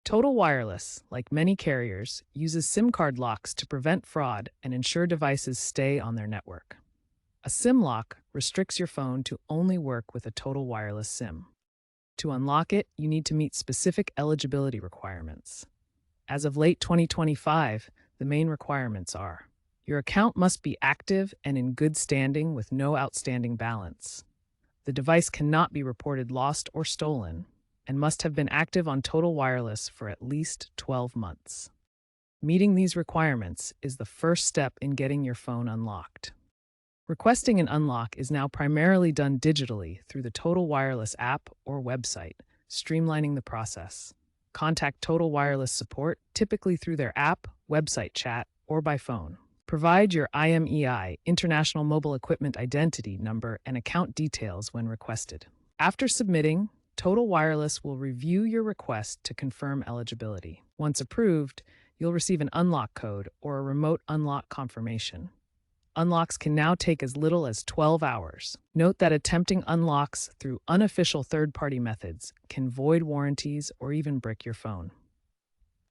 Total Wireless, like many carriers, uses SIM card locks to prevent fraud and ensure devices stay on their network. A SIM lock restricts your phone to only work with a Total Wireless SIM. To unlock it, you need to meet specific eligibility requirements. As of late 2025, the main requirements are: your account must be active and in good standing with no outstanding balance. The device cannot be reported lost or stolen and must have been active on Total Wireless for at least 12 months. Meeting these requirements is the first step in getting your phone unlocked. Requesting an unlock is now primarily done digitally through the Total Wireless app or website, streamlining the process. Contact Total Wireless support, typically through their app, website chat, or by phone. Provide your IMEI, International Mobile Equipment Identity number, and account details when requested. After submitting, Total Wireless will review your request to confirm eligibility. Once approved, you'll receive an unlock code or a remote unlock confirmation. Unlocks can now take as little as 12 hours. Note that attempting unlocks through unofficial third-party methods can void warranties or even brick your phone.